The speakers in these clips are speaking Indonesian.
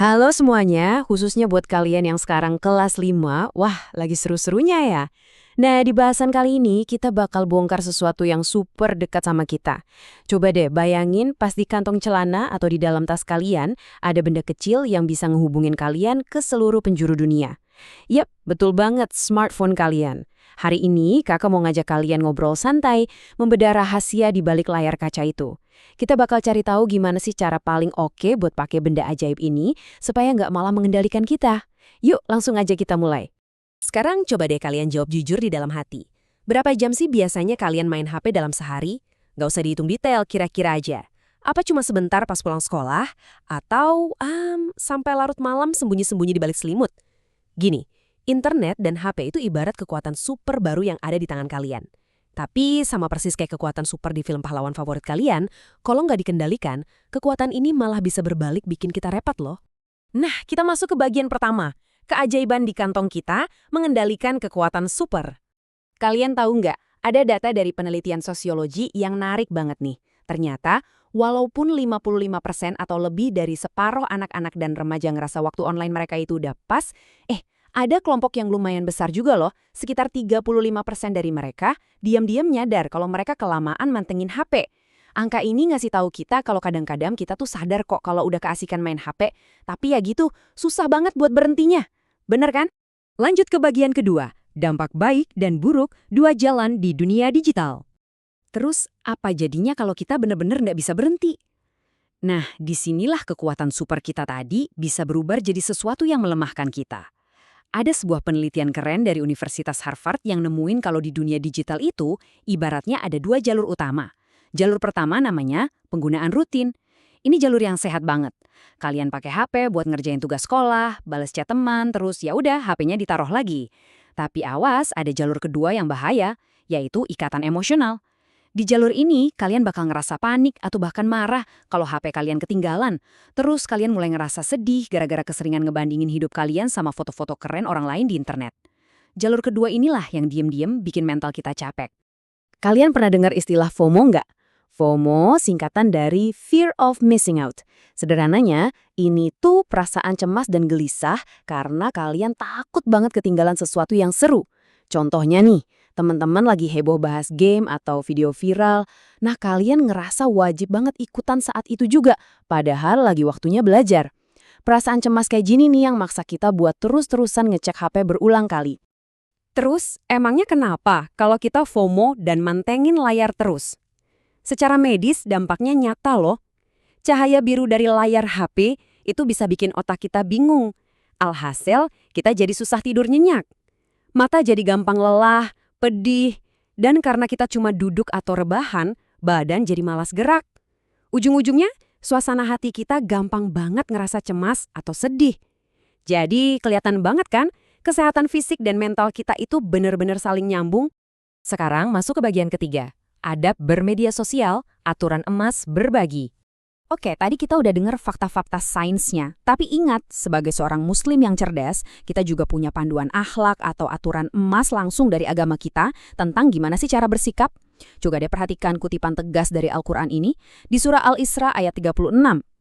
Halo semuanya, khususnya buat kalian yang sekarang kelas 5, wah lagi seru-serunya ya. Nah, di bahasan kali ini kita bakal bongkar sesuatu yang super dekat sama kita. Coba deh bayangin pas di kantong celana atau di dalam tas kalian ada benda kecil yang bisa ngehubungin kalian ke seluruh penjuru dunia. Yap, betul banget smartphone kalian. Hari ini kakak mau ngajak kalian ngobrol santai, membedah rahasia di balik layar kaca itu. Kita bakal cari tahu gimana sih cara paling oke buat pakai benda ajaib ini supaya nggak malah mengendalikan kita. Yuk, langsung aja kita mulai. Sekarang coba deh kalian jawab jujur di dalam hati. Berapa jam sih biasanya kalian main HP dalam sehari? Nggak usah dihitung detail, kira-kira aja. Apa cuma sebentar pas pulang sekolah? Atau sampai larut malam sembunyi-sembunyi di balik selimut? Gini, internet dan HP itu ibarat kekuatan super baru yang ada di tangan kalian. Tapi sama persis kayak kekuatan super di film pahlawan favorit kalian, kalau nggak dikendalikan, kekuatan ini malah bisa berbalik bikin kita repot loh. Nah, kita masuk ke bagian pertama. Keajaiban di kantong kita mengendalikan kekuatan super. Kalian tahu nggak, ada data dari penelitian sosiologi yang narik banget nih. Ternyata, walaupun 55% atau lebih dari separuh anak-anak dan remaja ngerasa waktu online mereka itu udah pas, ada kelompok yang lumayan besar juga loh, sekitar 35% dari mereka diam-diam nyadar kalau mereka kelamaan mantengin HP. Angka ini ngasih tahu kita kalau kadang-kadang kita tuh sadar kok kalau udah keasikan main HP, tapi ya gitu, susah banget buat berhentinya. Bener kan? Lanjut ke bagian kedua, dampak baik dan buruk dua jalan di dunia digital. Terus, apa jadinya kalau kita bener-bener nggak bisa berhenti? Nah, disinilah kekuatan super kita tadi bisa berubah jadi sesuatu yang melemahkan kita. Ada sebuah penelitian keren dari Universitas Harvard yang nemuin kalau di dunia digital itu, ibaratnya ada dua jalur utama. Jalur pertama namanya penggunaan rutin. Ini jalur yang sehat banget. Kalian pakai HP buat ngerjain tugas sekolah, balas chat teman, terus ya udah HP-nya ditaruh lagi. Tapi awas, ada jalur kedua yang bahaya, yaitu ikatan emosional. Di jalur ini, kalian bakal ngerasa panik atau bahkan marah kalau HP kalian ketinggalan. Terus kalian mulai ngerasa sedih gara-gara keseringan ngebandingin hidup kalian sama foto-foto keren orang lain di internet. Jalur kedua inilah yang diem-diem bikin mental kita capek. Kalian pernah dengar istilah FOMO nggak? FOMO singkatan dari Fear of Missing Out. Sederhananya, ini tuh perasaan cemas dan gelisah karena kalian takut banget ketinggalan sesuatu yang seru. Contohnya nih, teman-teman lagi heboh bahas game atau video viral, nah kalian ngerasa wajib banget ikutan saat itu juga, padahal lagi waktunya belajar. Perasaan cemas kayak gini nih yang maksa kita buat terus-terusan ngecek HP berulang kali. Terus, emangnya kenapa kalau kita FOMO dan mantengin layar terus? Secara medis, dampaknya nyata loh. Cahaya biru dari layar HP itu bisa bikin otak kita bingung. Alhasil, kita jadi susah tidur nyenyak. Mata jadi gampang lelah, pedih, dan karena kita cuma duduk atau rebahan, badan jadi malas gerak. Ujung-ujungnya, suasana hati kita gampang banget ngerasa cemas atau sedih. Jadi, kelihatan banget kan, kesehatan fisik dan mental kita itu benar-benar saling nyambung. Sekarang masuk ke bagian ketiga, adab bermedia sosial, aturan emas berbagi. Oke, tadi kita udah dengar fakta-fakta sainsnya. Tapi ingat, sebagai seorang muslim yang cerdas, kita juga punya panduan akhlak atau aturan emas langsung dari agama kita tentang gimana sih cara bersikap. Coba deh perhatikan kutipan tegas dari Al-Quran ini. Di surah Al-Isra ayat 36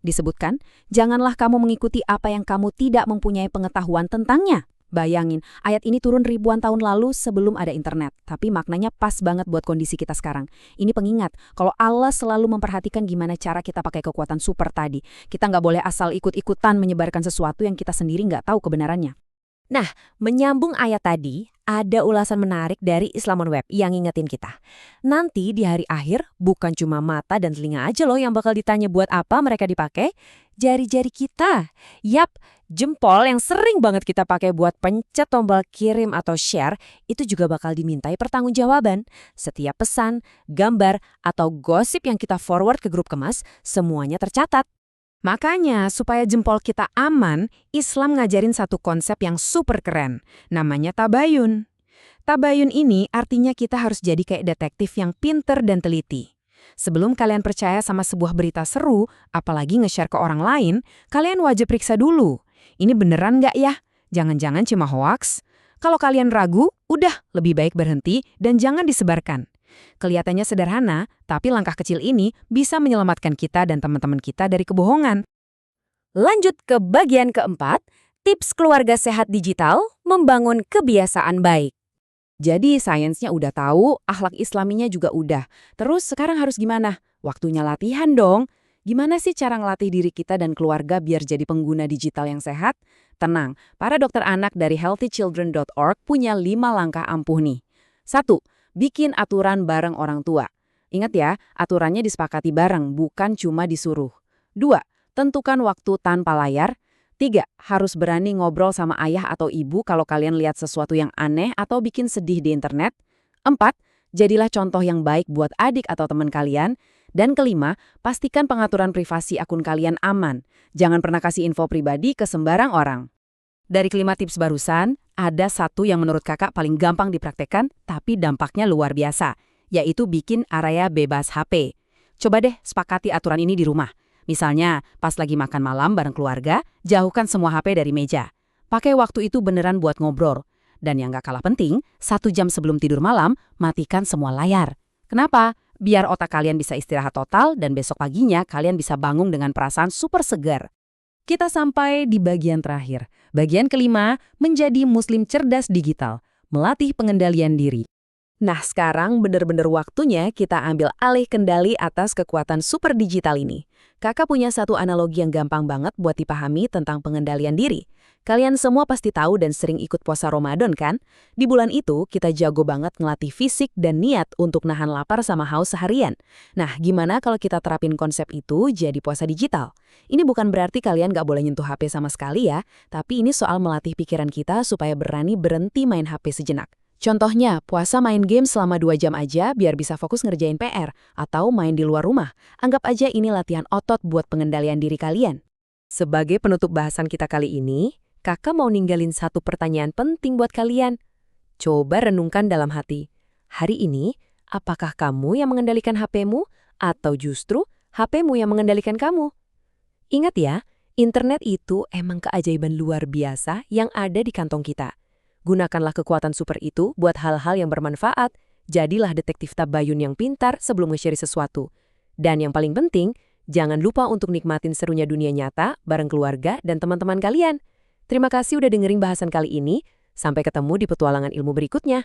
disebutkan, janganlah kamu mengikuti apa yang kamu tidak mempunyai pengetahuan tentangnya. Bayangin, ayat ini turun ribuan tahun lalu sebelum ada internet. Tapi maknanya pas banget buat kondisi kita sekarang. Ini pengingat, kalau Allah selalu memperhatikan gimana cara kita pakai kekuatan super tadi. Kita nggak boleh asal ikut-ikutan menyebarkan sesuatu yang kita sendiri nggak tahu kebenarannya. Nah, menyambung ayat tadi, ada ulasan menarik dari Islamon Web yang ngingetin kita. Nanti di hari akhir, bukan cuma mata dan telinga aja loh yang bakal ditanya buat apa mereka dipakai. Jari-jari kita. Yap, jempol yang sering banget kita pakai buat pencet tombol kirim atau share, itu juga bakal dimintai pertanggungjawaban. Setiap pesan, gambar, atau gosip yang kita forward ke grup kemas, semuanya tercatat. Makanya, supaya jempol kita aman, Islam ngajarin satu konsep yang super keren. Namanya tabayun. Tabayun ini artinya kita harus jadi kayak detektif yang pinter dan teliti. Sebelum kalian percaya sama sebuah berita seru, apalagi nge-share ke orang lain, kalian wajib periksa dulu. Ini beneran nggak ya? Jangan-jangan cuma hoaks? Kalau kalian ragu, udah lebih baik berhenti dan jangan disebarkan. Kelihatannya sederhana, tapi langkah kecil ini bisa menyelamatkan kita dan teman-teman kita dari kebohongan. Lanjut ke bagian keempat, tips keluarga sehat digital membangun kebiasaan baik. Jadi sainsnya udah tahu, akhlak islaminya juga udah. Terus sekarang harus gimana? Waktunya latihan dong. Gimana sih cara ngelatih diri kita dan keluarga biar jadi pengguna digital yang sehat? Tenang, para dokter anak dari healthychildren.org punya 5 langkah ampuh nih. 1. Bikin aturan bareng orang tua. Ingat ya, aturannya disepakati bareng, bukan cuma disuruh. 2. Tentukan waktu tanpa layar. 3. Harus berani ngobrol sama ayah atau ibu kalau kalian lihat sesuatu yang aneh atau bikin sedih di internet. 4. Jadilah contoh yang baik buat adik atau teman kalian. Dan kelima, pastikan pengaturan privasi akun kalian aman. Jangan pernah kasih info pribadi ke sembarang orang. Dari kelima tips barusan, ada satu yang menurut kakak paling gampang dipraktekkan, tapi dampaknya luar biasa, yaitu bikin area bebas HP. Coba deh sepakati aturan ini di rumah. Misalnya, pas lagi makan malam bareng keluarga, jauhkan semua HP dari meja. Pakai waktu itu beneran buat ngobrol. Dan yang gak kalah penting, 1 jam sebelum tidur malam, matikan semua layar. Kenapa? Biar otak kalian bisa istirahat total dan besok paginya kalian bisa bangun dengan perasaan super segar. Kita sampai di bagian terakhir. Bagian kelima, menjadi muslim cerdas digital. Melatih pengendalian diri. Nah, sekarang bener-bener waktunya kita ambil alih kendali atas kekuatan super digital ini. Kakak punya satu analogi yang gampang banget buat dipahami tentang pengendalian diri. Kalian semua pasti tahu dan sering ikut puasa Ramadan kan? Di bulan itu, kita jago banget ngelatih fisik dan niat untuk nahan lapar sama haus seharian. Nah, gimana kalau kita terapin konsep itu jadi puasa digital? Ini bukan berarti kalian gak boleh nyentuh HP sama sekali ya, tapi ini soal melatih pikiran kita supaya berani berhenti main HP sejenak. Contohnya, puasa main game selama 2 jam aja biar bisa fokus ngerjain PR, atau main di luar rumah. Anggap aja ini latihan otot buat pengendalian diri kalian. Sebagai penutup bahasan kita kali ini, kakak mau ninggalin satu pertanyaan penting buat kalian. Coba renungkan dalam hati. Hari ini, apakah kamu yang mengendalikan HP-mu, atau justru HP-mu yang mengendalikan kamu? Ingat ya, internet itu emang keajaiban luar biasa yang ada di kantong kita. Gunakanlah kekuatan super itu buat hal-hal yang bermanfaat. Jadilah detektif tabayun yang pintar sebelum nge-share sesuatu. Dan yang paling penting, jangan lupa untuk nikmatin serunya dunia nyata bareng keluarga dan teman-teman kalian. Terima kasih udah dengerin bahasan kali ini. Sampai ketemu di petualangan ilmu berikutnya.